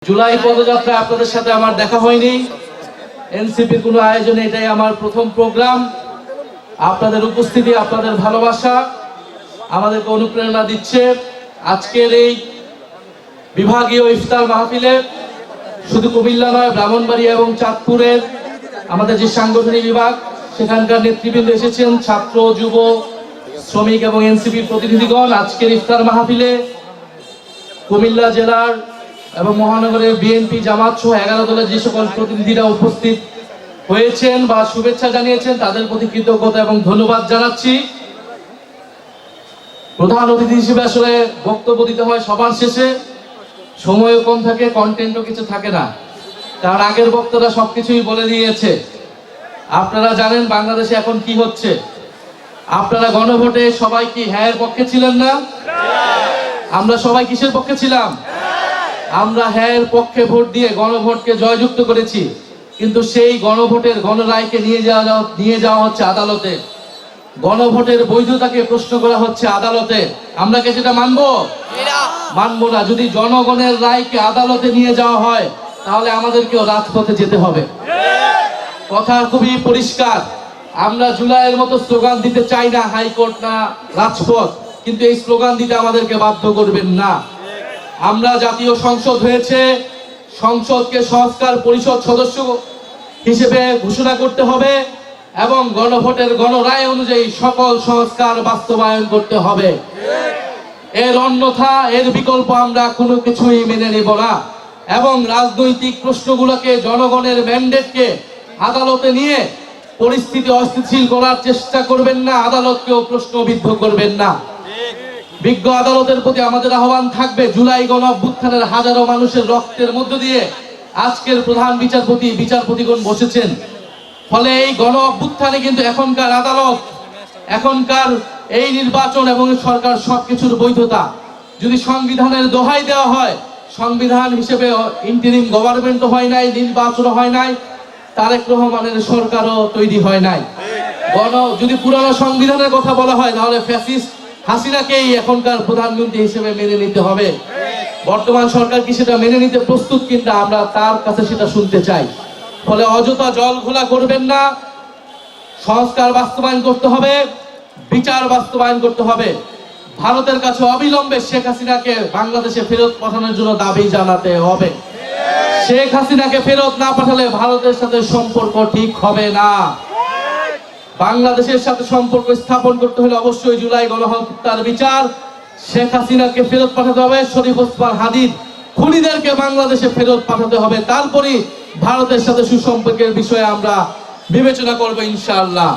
জুলাই পদযাত্রা আপনাদের সাথে আমার দেখা হয়নি। এনসিপির কোনো আয়োজনে এটাই আমার প্রথম প্রোগ্রাম। আপনাদের উপস্থিতি, আপনাদের ভালোবাসা আমাদেরকে অনুপ্রেরণা দিচ্ছে। আজকের এই বিভাগীয় ইফতার মাহফিলে শুধু কুমিল্লা নয়, ব্রাহ্মণবাড়িয়া এবং চাঁদপুরের আমাদের যে সাংগঠনিক বিভাগ সেখানকার নেতৃবৃন্দ এসেছেন, ছাত্র, যুব, শ্রমিক এবং এনসিপির প্রতিনিধিগণ। আজকের ইফতার মাহফিলে কুমিল্লা জেলার এবং মহানগরের বিএনপি, জামাত সহ 11 দলের যে সকল প্রতিনিধিরা উপস্থিত হয়েছেন বা শুভেচ্ছা জানিয়েছেন তাদের প্রতি কৃতজ্ঞতা এবং ধন্যবাদ জানাচ্ছি। প্রধান অতিথি হিসেবে আসলে বক্তব্য দিতে হয় সবার শেষে, সময়ও কম থাকে, কন্টেন্টও কিছু থাকে না, কারণ আগের বক্তারা সবকিছুই বলে দিয়েছে। আপনারা জানেন বাংলাদেশে এখন কি হচ্ছে। আপনারা গণভোটে সবাই কি হ্যাঁ পক্ষে ছিলেন না? আমরা সবাই কিসের পক্ষে ছিলাম? আমরা হ্যাঁ পক্ষে ভোট দিয়ে গণভোটকে জয়যুক্ত করেছি, কিন্তু সেই গণভোটের গণরায়কে নিয়ে যাওয়া হচ্ছে আদালতে। গণভোটের বৈধতাকে প্রশ্ন করা হচ্ছে আদালতে। আমরা কি সেটা মানবো? মানবো না। যদি জনগণের রায়কে আদালতে নিয়ে যাওয়া হয় তাহলে আমাদেরকেও রাজপথে যেতে হবে। কথা খুবই পরিষ্কার। আমরা জুলাইয়ের মতো স্লোগান দিতে চাই না, হাইকোর্ট না রাজপথ, কিন্তু এই স্লোগান দিতে আমাদেরকে বাধ্য করবেন না। আমরা জাতীয় সংসদ হয়েছে, সংসদকে সংস্কার পরিষদ সদস্য হিসেবে ঘোষণা করতে হবে এবং গণভোটের গণরায় অনুযায়ী সকল সংস্কার বাস্তবায়ন করতে হবে। এর অন্যথা, এর বিকল্প আমরা কোনো কিছুই মেনে নেব না। এবং রাজনৈতিক প্রশ্নগুলোকে, জনগণের ম্যান্ডেটকে আদালতে নিয়ে পরিস্থিতি অস্থিতিশীল করার চেষ্টা করবেন না, আদালতকেও প্রশ্নবিদ্ধ করবেন না। বিজ্ঞ আদালতের প্রতি আমাদের আহ্বান থাকবে, জুলাই গণ অভ্যুত্থানের হাজারো মানুষের রক্তের মধ্য দিয়ে আজকের প্রধান বিচারপতিগণ বসেছেন। ফলে এই গণ অভ্যুত্থানে কিন্তু এখনকার আদালত, এখনকার এই নির্বাচন এবং সরকার সবকিছুর বৈধতা যদি সংবিধানের দোহাই দেওয়া হয়, সংবিধান হিসেবে ইন্টারিম গভর্নমেন্টও হয় নাই, নির্বাচনও হয় নাই, তারেক রহমানের সরকারও তৈরি হয় নাই। যদি পুরানো সংবিধানের কথা বলা হয় তাহলে ফ্যাসিস্ট হাসিনাকেই এখনকার প্রধানমন্ত্রী হিসেবে মেনে নিতে হবে। বর্তমান সরকার কি সেটা মেনে নিতে প্রস্তুত কিনা আমরা তার কাছে সেটা শুনতে চাই। ফলে অযথা জল ঘোলা করবেন না। সংস্কার বাস্তবায়ন করতে হবে, বিচার বাস্তবায়ন করতে হবে। ভারতের কাছে অবিলম্বে শেখ হাসিনাকে বাংলাদেশে ফেরত পাঠানোর জন্য দাবি জানাতে হবে। শেখ হাসিনাকে ফেরত না পাঠালে ভারতের সাথে সম্পর্ক ঠিক হবে না। বাংলাদেশের সাথে সম্পর্ক স্থাপন করতে হলে অবশ্যই জুলাই গণহত্যার বিচার, শেখ হাসিনাকে ফেরত পাঠাতে হবে, শরীফ ওসমান হাদির খুনিদেরকে বাংলাদেশে ফেরত পাঠাতে হবে। তারপরই ভারতের সাথে সুসম্পর্কের বিষয়ে আমরা বিবেচনা করবো ইনশাআল্লাহ।